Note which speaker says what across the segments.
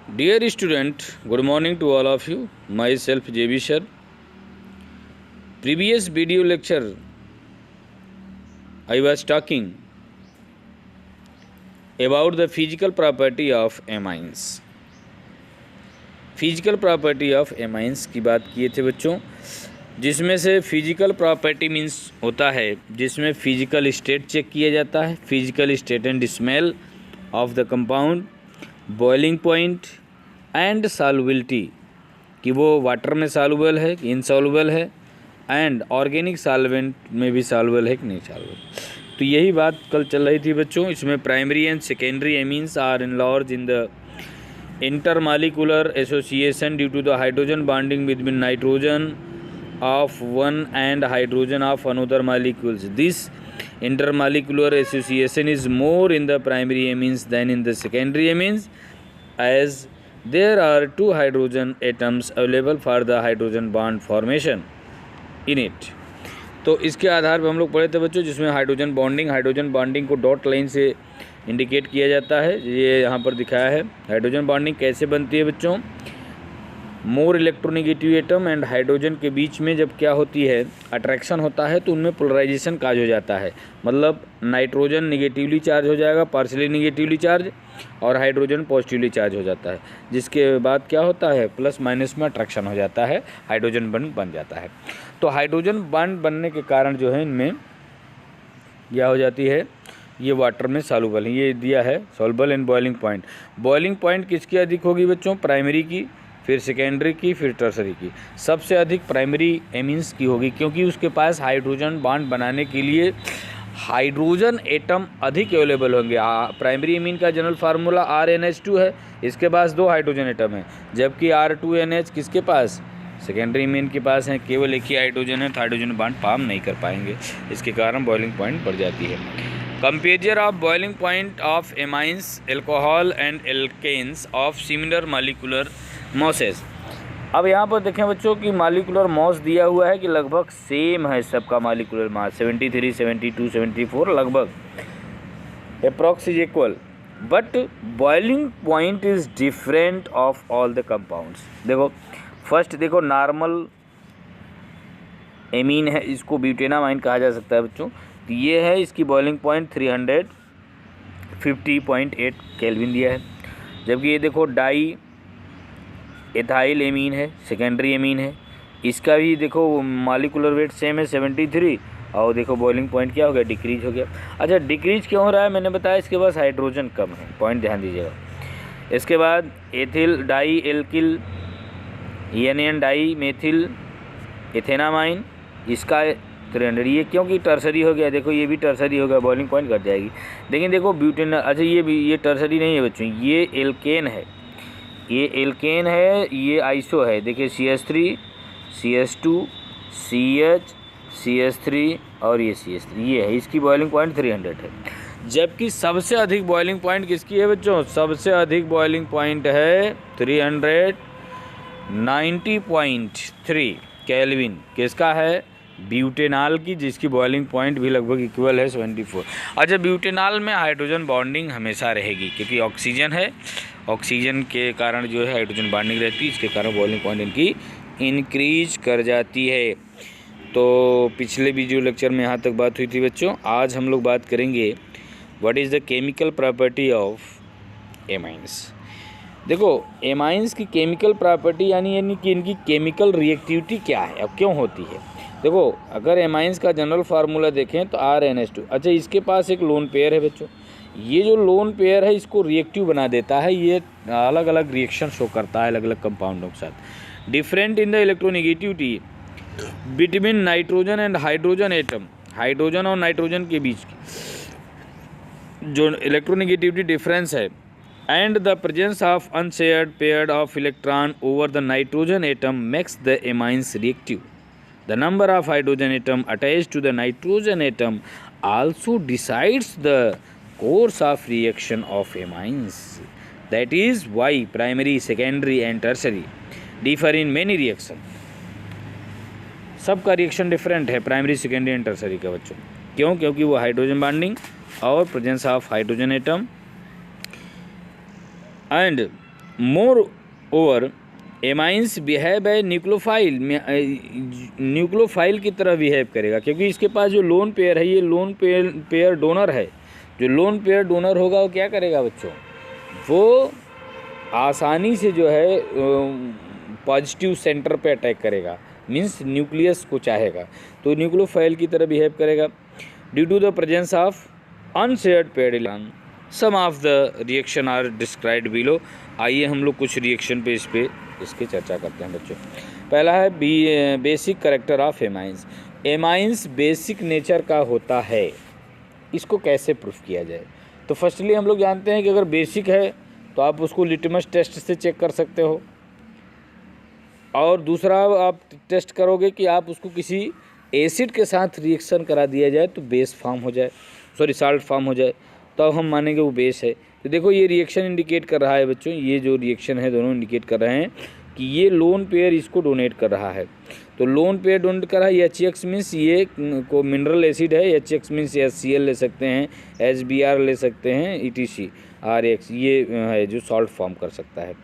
Speaker 1: Dear student, good morning to all of you. Myself JB sir. Previous video lecture I was talking about the physical property of amines. Physical property of amines की बात किए थे बच्चों, जिसमें से physical property means होता है जिसमें फिजिकल स्टेट चेक किया जाता है, physical state and smell of the compound, boiling point and solubility कि वो वाटर में सॉल्युबल है कि इनसॉल्युबल है, एंड ऑर्गेनिक सॉल्वेंट में भी सॉल्युबल है कि नहीं सॉल्युबल। तो यही बात कल चल रही थी बच्चों। इसमें primary and secondary amines are enlarge in the intermolecular association due to the hydrogen bonding between nitrogen of one and hydrogen of another molecules. This intermolecular association is more in the primary amines than in the secondary amines, as there are two hydrogen atoms available for the hydrogen bond formation in it. तो इसके आधार पर हम लोग पढ़े थे बच्चों, जिसमें hydrogen bonding co dot line से इंडिकेट किया जाता है। ये यहाँ पर दिखाया है। हाइड्रोजन बॉन्डिंग कैसे बनती है बच्चों? More electronegative atom and hydrogen के बीच में जब क्या होती है, अट्रैक्शन होता है, तो उनमें पोलराइजेशन काज हो जाता है। मतलब नाइट्रोजन निगेटिवली चार्ज हो जाएगा, पार्शियली निगेटिवली चार्ज, और हाइड्रोजन पॉजिटिवली चार्ज हो जाता है, जिसके बाद क्या होता है, प्लस माइनस में अट्रैक्शन हो जाता है, हाइड्रोजन बॉन्ड बन जाता है। तो हाइड्रोजन बॉन्ड बनने के कारण जो है इनमें क्या हो जाती है, ये वाटर में सॉल्युबल है। ये दिया है soluble and boiling point. Boiling point किसकी अधिक होगी बच्चों? प्राइमरी की, फिर सेकेंडरी की, फिर टर्सरी की। सबसे अधिक प्राइमरी एमीन्स की होगी, क्योंकि उसके पास हाइड्रोजन बॉन्ड बनाने के लिए हाइड्रोजन एटम अधिक अवेलेबल होंगे। प्राइमरी एमीन का जनरल फार्मूला RNH2 है, इसके पास 2 हाइड्रोजन एटम है, जबकि R2NH किसके पास? सेकेंडरी एमीन के पास है, केवल एक ही हाइड्रोजन है, तो हाइड्रोजन बॉन्ड फॉर्म नहीं कर पाएंगे। इसके कारण बॉइलिंग पॉइंट बढ़ जाती है। Compare of boiling point of amines, alcohol and alkanes of similar molecular masses. अब यहाँ पर देखें बच्चों कि मॉलिक्यूलर मॉस दिया हुआ है कि लगभग सेम है सबका मॉलिक्यूलर मास, 73, 72, 74 लगभग approx is equal, but boiling point is different of all the compounds. देखो फर्स्ट देखो, नॉर्मल एमीन है, इसको ब्यूटेनामाइन कहा जा सकता है बच्चों। तो ये है, इसकी बॉइलिंग पॉइंट 350.8 केल्विन दिया है। जबकि ये देखो डाई एथाइल एमीन है, सेकेंडरी एमीन है, इसका भी देखो मॉलिक्यूलर वेट सेम है 73, और देखो बॉइलिंग पॉइंट क्या हो गया, डिक्रीज हो गया। अच्छा, डिक्रीज क्यों हो रहा है? मैंने बताया इसके पास हाइड्रोजन कम है, पॉइंट ध्यान दीजिएगा। इसके बाद ethyl di alkyl N di methyl ethanamine, इसका 300, ये क्योंकि टर्सरी हो गया, देखो ये भी टर्सरी हो गया, बॉइलिंग पॉइंट घट जाएगी। लेकिन देखो ब्यूटेन, अच्छा ये भी, ये टर्सरी नहीं है बच्चों, ये एल्केन है, ये एल्केन है, ये आइसो है। देखिए CH3 CH2 CH CH3 और ये CH3, ये है, इसकी बॉइलिंग पॉइंट 300 है। जबकि सबसे अधिक बॉइलिंग पॉइंट किसकी है बच्चों? सबसे अधिक बॉइलिंग पॉइंट है 390.3 केल्विन, किसका है? ब्यूटेनॉल की, जिसकी बॉइलिंग पॉइंट भी लगभग इक्वल है 74। अच्छा, ब्यूटेनॉल में हाइड्रोजन बॉन्डिंग हमेशा रहेगी, क्योंकि ऑक्सीजन है, ऑक्सीजन के कारण जो है हाइड्रोजन बॉन्डिंग रहती है, इसके कारण बॉइलिंग पॉइंट इनकी इंक्रीज कर जाती है। तो पिछले वीडियो लेक्चर में यहाँ तक बात हुई थी बच्चों। आज हम लोग बात करेंगे what is the chemical property of amines. देखो एमाइंस की केमिकल प्रॉपर्टी यानी कि इनकी केमिकल रिएक्टिविटी क्या है, अब क्यों होती है। देखो अगर एमाइंस का जनरल फार्मूला देखें तो RNH2। अच्छा, इसके पास एक लोन पेयर है बच्चों, ये जो लोन पेयर है इसको रिएक्टिव बना देता है, ये अलग अलग रिएक्शन शो करता है अलग अलग कंपाउंडों के साथ। Different in the electronegativity between nitrogen and hydrogen atom, hydrogen और नाइट्रोजन के बीच की जो इलेक्ट्रोनेगेटिविटी डिफरेंस है, and the presence of unshared pair of electron over the nitrogen atom makes the amines reactive. The number of hydrogen atom attached to the nitrogen atom also decides the course of reaction of amines. That is why primary, secondary and tertiary differ in many reaction. सबका reaction different है primary, secondary and tertiary का बच्चों। क्यों? क्योंकि वो hydrogen bonding और presence of hydrogen atom and more over amines behave है nucleophile, nucleophile की तरह बिहेव करेगा, क्योंकि इसके पास जो लोन पेयर है ये लोन पेयर डोनर है। जो लोन पेयर डोनर होगा वो क्या करेगा बच्चों, वो आसानी से जो है पॉजिटिव सेंटर पे अटैक करेगा, मीन्स न्यूक्लियस को चाहेगा, तो न्यूक्लियोफाइल की तरह बिहेव करेगा। Due to the presence of unshared pair electron, some of the reaction are described below. आइए हम लोग कुछ रिएक्शन पे इसकी चर्चा करते हैं बच्चों। पहला है basic character of amines. Amines basic nature का होता है, इसको कैसे प्रूफ किया जाए? तो फर्स्टली हम लोग जानते हैं कि अगर बेसिक है तो आप उसको लिटमस टेस्ट से चेक कर सकते हो, और दूसरा आप टेस्ट करोगे कि आप उसको किसी एसिड के साथ रिएक्शन करा दिया जाए तो बेस फॉर्म हो जाए, साल्ट फॉर्म हो जाए, तो हम मानेंगे वो बेस है। तो देखो ये रिएक्शन इंडिकेट कर रहा है बच्चों, ये जो रिएक्शन है दोनों इंडिकेट कर रहे हैं कि ये लोन पेयर इसको डोनेट कर रहा है। तो लोन पेयर डोनेट कर रहा है, HX मीन्स ये को मिनरल एसिड है, HX मीन्स HCl ले सकते हैं, HBr ले सकते हैं, ETC RX ये है जो सॉल्ट फॉर्म कर सकता है।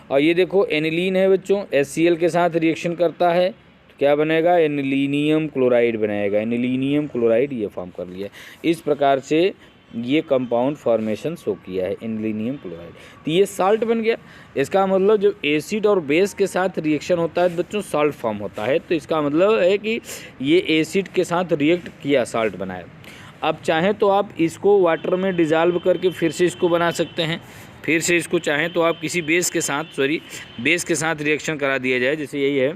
Speaker 1: और ये देखो एनिलीन है बच्चों, HCl के साथ रिएक्शन करता है तो क्या बनेगा, एनिलीनियम क्लोराइड बनाएगा, एनिलीनियम क्लोराइड ये फॉर्म कर लिया। इस प्रकार से ये कंपाउंड फॉर्मेशन शो किया है एनिलीनियम क्लोराइड, तो ये साल्ट बन गया। इसका मतलब जब एसिड और बेस के साथ रिएक्शन होता है बच्चों साल्ट फॉर्म होता है, तो इसका मतलब है कि ये एसिड के साथ रिएक्ट किया, साल्ट बनाया। अब चाहें तो आप इसको वाटर में डिज़ाल्व करके फिर से इसको बना सकते हैं, फिर से इसको चाहें तो आप किसी बेस के साथ रिएक्शन करा दिया जाए, जैसे यही है,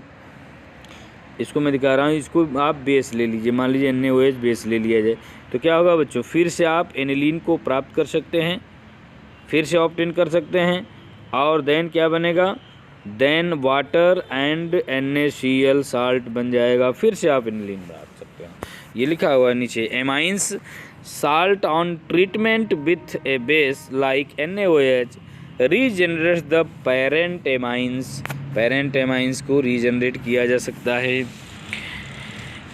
Speaker 1: इसको मैं दिखा रहा हूँ, इसको आप बेस ले लीजिए, मान लीजिए NaOH बेस ले लिया जाए, तो क्या होगा बच्चों, फिर से आप एनिलीन को प्राप्त कर सकते हैं, फिर से ऑब्टेन कर सकते हैं, और देन क्या बनेगा, then water and NaCl salt बन जाएगा, फिर से आप एनिलीन प्राप्त सकते हैं। ये लिखा हुआ है नीचे, amines salt on treatment with a base like NaOH regenerates the parent amines. Parent amines को रीजनरेट किया जा सकता है।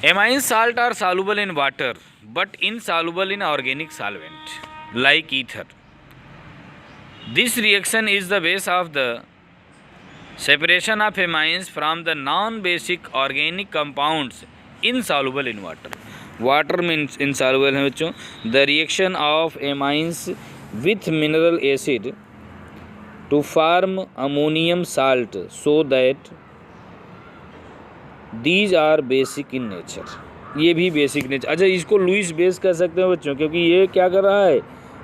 Speaker 1: Amines salt are soluble in water but insoluble in organic solvent like ether. This reaction is the base of the separation of amines from the non basic organic compounds insoluble in water. Water में insoluble है बच्चों। The reaction of amines with mineral acid to form ammonium salt so that these are basic in nature। ये भी basic nature. अच्छा, इसको Lewis base कह सकते हैं बच्चों, क्योंकि ये क्या कर रहा है,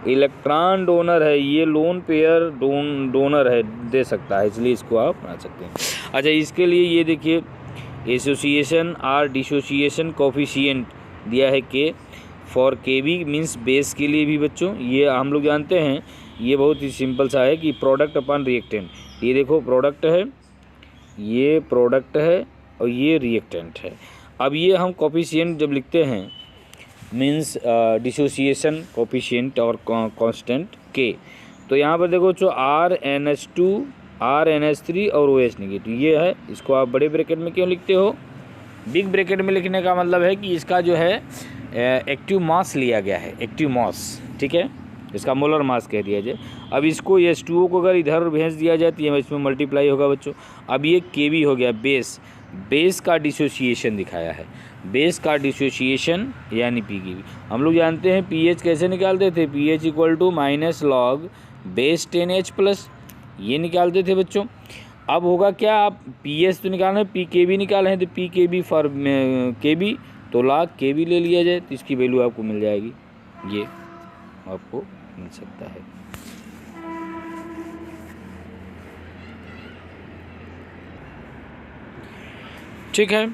Speaker 1: इलेक्ट्रॉन डोनर है, ये लोन पेयर डोनर है, दे सकता है, इसलिए इसको आप बना सकते हैं। अच्छा, इसके लिए ये देखिए एसोसिएशन और डिसोसिएशन कोफिशिएंट दिया है K for Kb means base के लिए भी बच्चों, ये हम लोग जानते हैं, ये बहुत ही सिंपल सा है कि प्रोडक्ट अपॉन रिएक्टेंट। ये देखो प्रोडक्ट है, ये प्रोडक्ट है और ये रिएक्टेंट है। अब ये हम कोफिशिएंट जब लिखते हैं मीन्स डिसोसिएशन कोफिशिएंट और कांस्टेंट K, तो यहाँ पर देखो जो RNH2 RNH3 और OH नेगेटिव ये है, इसको आप बड़े ब्रैकेट में क्यों लिखते हो? बिग ब्रैकेट में लिखने का मतलब है कि इसका जो है एक्टिव मास लिया गया है, एक्टिव मास, ठीक है, इसका मोलर मास कह दिया जाए। अब इसको H2O को अगर इधर भेज दिया जाए तो ये इसमें मल्टीप्लाई होगा बच्चों। अब ये Kb हो गया बेस, बेस का डिसोसिएशन दिखाया है, बेस का डिसोसिएशन यानी Pkb। हम लोग जानते हैं pH कैसे निकालते थे, pH equal to minus log base 10H+, ये निकालते थे बच्चों। अब होगा क्या, आप pH तो निकालना है, Pkb निकाले हैं, तो Pkb फॉर Kb तो log Kb ले लिया जाए, तो इसकी वैल्यू आपको मिल जाएगी, ये आपको मिल सकता है। ठीक है,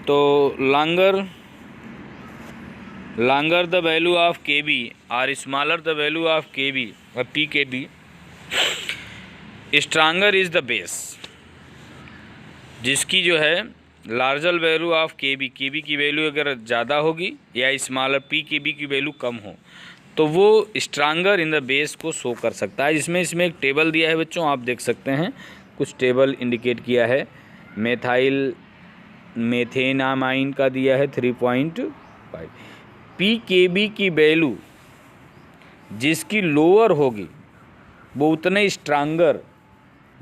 Speaker 1: तो longer the value of Kb or smaller the value of Kb or Pkb, stronger is the base। जिसकी जो है लार्जर वैल्यू ऑफ Kb की वैल्यू अगर ज़्यादा होगी या स्मॉलर Pkb की वैल्यू कम हो तो वो स्ट्रांगर इन द बेस को शो कर सकता है। इसमें एक टेबल दिया है बच्चों, आप देख सकते हैं, कुछ टेबल इंडिकेट किया है। मेथेनामाइन का दिया है 3.5। Pkb की वैल्यू जिसकी लोअर होगी वो उतने स्ट्रांगर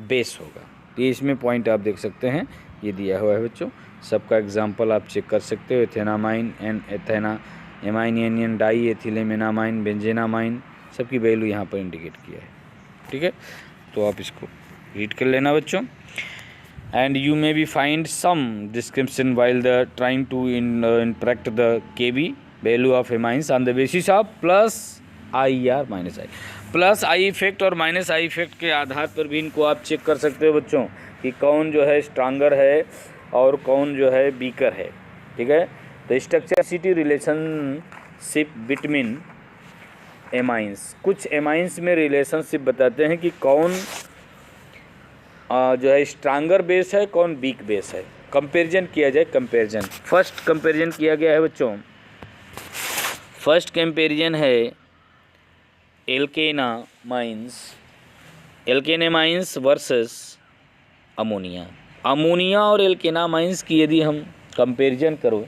Speaker 1: बेस होगा। तो ये इसमें पॉइंट आप देख सकते हैं, ये दिया हुआ है बच्चों। सबका एग्जांपल आप चेक कर सकते हो। एथेनामाइन एंड एथेना, एमाइन एनियन डाई एथिलेमेनामाइन, बेंजेनामाइन, सबकी वैल्यू यहाँ पर इंडिकेट किया है। ठीक है, तो आप इसको रीड कर लेना बच्चों। And you may be find some description while the trying to interact the KB value of amines on the basis of plus I or minus I. Plus I effect और माइनस आई इफेक्ट के आधार पर भी इनको आप check कर सकते हो बच्चों कि कौन जो है स्ट्रांगर है और कौन जो है वीकर है। ठीक है, तो स्ट्रक्चरसिटी रिलेशनशिप बिटवीन एमाइंस, कुछ एमाइंस में रिलेशनशिप बताते हैं कि कौन जो है स्ट्रांगर बेस है, कौन वीक बेस है। कंपैरिजन किया जाए, कंपैरिजन फर्स्ट कंपैरिजन किया गया है बच्चों। फर्स्ट कंपैरिजन है एल्केनामाइंस वर्सेस अमोनिया। अमोनिया और एल्केनामाइंस की यदि हम कंपैरिजन करो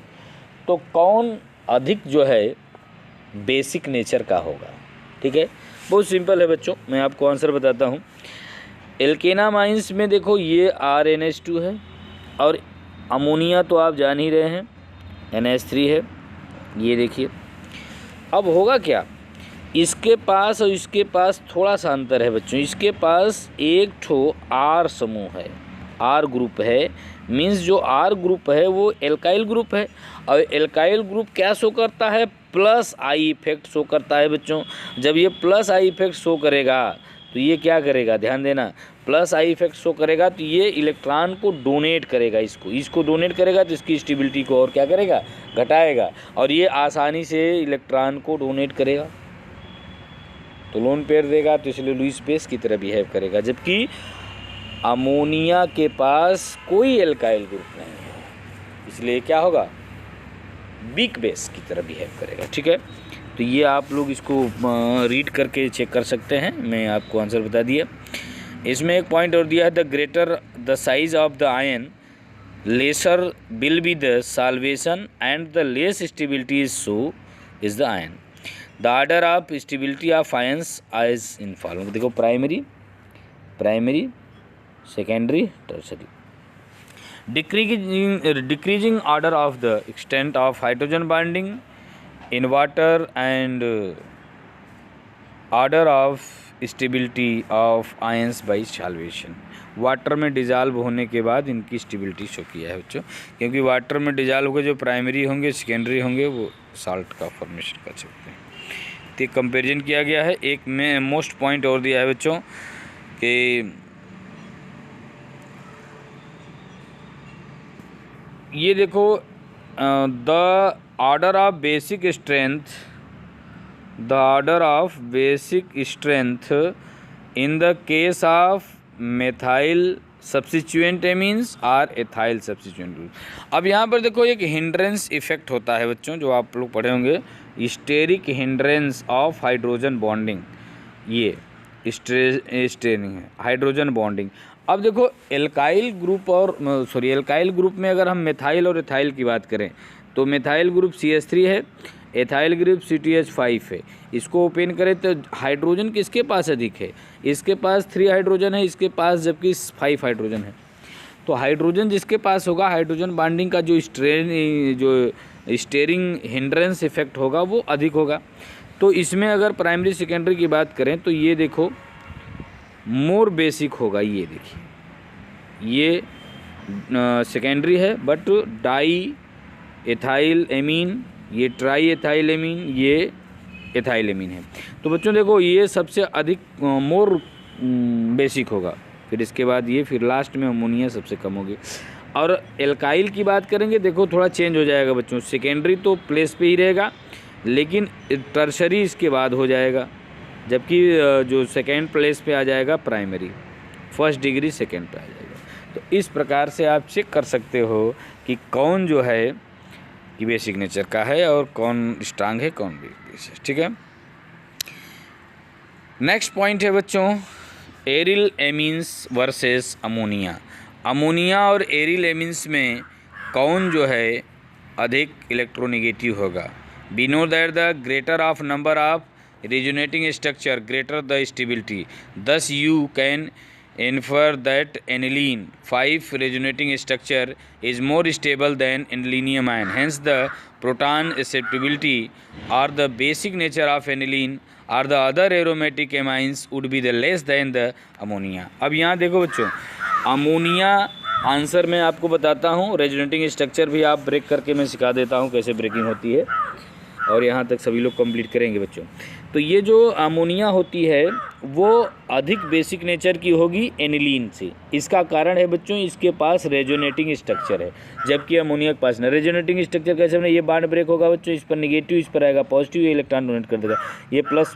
Speaker 1: तो कौन अधिक जो है बेसिक नेचर का होगा। ठीक है, बहुत सिंपल है बच्चों, मैं आपको आंसर बताता हूँ। एल्केनामाइंस में देखो ये RNH2 है और अमोनिया तो आप जान ही रहे हैं NH3 है। ये देखिए, अब होगा क्या, इसके पास और इसके पास थोड़ा सा अंतर है बच्चों। इसके पास एक ठो R समूह है, R ग्रुप है, मीन्स जो R ग्रुप है वो एल्काइल ग्रुप है। और एल्काइल ग्रुप क्या शो करता है, प्लस आई इफेक्ट शो करता है बच्चों। जब ये प्लस आई इफेक्ट शो करेगा तो ये क्या करेगा, ध्यान देना, प्लस आई इफेक्ट शो करेगा तो ये इलेक्ट्रॉन को डोनेट करेगा, इसको डोनेट करेगा तो इसकी स्टेबिलिटी को और क्या करेगा, घटाएगा। और ये आसानी से इलेक्ट्रॉन को डोनेट करेगा तो लोन पेयर देगा, तो इसलिए लुईस बेस की तरह बिहेव करेगा। जबकि अमोनिया के पास कोई एल्काइल ग्रुप नहीं है, इसलिए क्या होगा, वीक बेस की तरह बिहेव करेगा। ठीक है, तो ये आप लोग इसको रीड करके चेक कर सकते हैं, मैं आपको आंसर बता दिया। इसमें एक पॉइंट और दिया है, the greater the size of the ion lesser will be the solvation and the less stability is so is the ion. The order of stability of ions as in following. देखो, primary secondary tertiary. Decreasing order of the extent of hydrogen bonding in water and order of stability of ions by solvation। Water में dissolve होने के बाद इनकी stability show किया है बच्चों, क्योंकि वाटर में डिज़ाल्व होकर जो प्राइमरी होंगे, सेकेंडरी होंगे, वो साल्ट का फॉर्मेशन कर सकते हैं। तो कंपैरिजन किया गया है। एक में मोस्ट पॉइंट और दिया है बच्चों कि ये देखो, the order of basic strength in the case of methyl substituent amines or ethyl substituent group। अब यहाँ पर देखो एक हिंड्रेंस इफेक्ट होता है बच्चों, जो आप लोग पढ़े होंगे, steric hindrance of hydrogen bonding. ये स्टेरिंग है, हाइड्रोजन बॉन्डिंग। अब देखो, एल्काइल ग्रुप में अगर हम मेथाइल और एथाइल की बात करें तो मेथाइल ग्रुप CH3 है, एथाइल ग्रुप CTH5 है। इसको ओपन करें तो हाइड्रोजन किसके पास अधिक है, इसके पास 3 हाइड्रोजन है, इसके पास जबकि 5 हाइड्रोजन है। तो हाइड्रोजन जिसके पास होगा, हाइड्रोजन बॉन्डिंग का जो स्टेरिंग हिंड्रेंस इफेक्ट होगा वो अधिक होगा। तो इसमें अगर प्राइमरी सेकेंडरी की बात करें तो ये देखो मोर बेसिक होगा। ये देखिए, ये सेकेंडरी है बट डाई एथाइल एमीन, ये ट्राई एथाइल एमीन, ये एथाइल एमीन है। तो बच्चों देखो, ये सबसे अधिक मोर बेसिक होगा, फिर इसके बाद ये, फिर लास्ट में अमोनिया सबसे कम होगी। और एल्काइल की बात करेंगे, देखो थोड़ा चेंज हो जाएगा बच्चों। सेकेंडरी तो प्लेस पे ही रहेगा, लेकिन टर्शरी इसके बाद हो जाएगा, जबकि जो सेकेंड प्लेस पे आ जाएगा प्राइमरी, फर्स्ट डिग्री सेकेंड पे आ जाएगा। तो इस प्रकार से आप चेक कर सकते हो कि कौन जो है कि बेसिक नेचर का है और कौन स्ट्रांग है, कौन वीक है। ठीक है, नेक्स्ट पॉइंट है बच्चों, aryl amines versus ammonia. Ammonia और एरिल एमीन्स में कौन जो है अधिक इलेक्ट्रोनेगेटिव होगा। We know that the greater of number of resonating structure greater the stability, thus you can infer that aniline 5 resonating structure is more stable than aniline ion. Hence, the proton acceptability or the basic nature of aniline or the other aromatic amines would be the less than the ammonia. अब यहाँ देखो बच्चों, ammonia answer मैं आपको बताता हूँ, resonating structure भी आप ब्रेक करके मैं सिखा देता हूँ कैसे ब्रेकिंग होती है, और यहाँ तक सभी लोग कंप्लीट करेंगे बच्चों। तो ये जो अमोनिया होती है वो अधिक बेसिक नेचर की होगी एनिलीन से। इसका कारण है बच्चों इसके पास रेजोनेटिंग स्ट्रक्चर है, जबकि अमोनिया के पास ना। रेजोनेटिंग स्ट्रक्चर कैसे बने, ये बांड ब्रेक होगा बच्चों, इस पर निगेटिव इस पर आएगा पॉजिटिव, ये इलेक्ट्रॉन डोनेट कर देगा, ये प्लस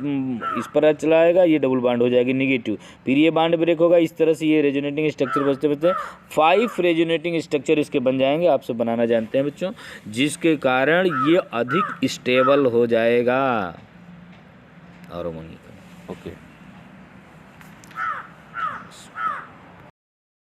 Speaker 1: इस पर चला आएगा, ये डबल बांड हो जाएगी निगेटिव, फिर ये बांड ब्रेक होगा, इस तरह से ये रेजोनेटिंग स्ट्रक्चर बचते बचते 5 रेजोनेटिंग स्ट्रक्चर इसके बन जाएंगे। आप सब बनाना जानते हैं बच्चों, जिसके कारण ये अधिक स्टेबल हो जाएगा और अमोनिया। ओके।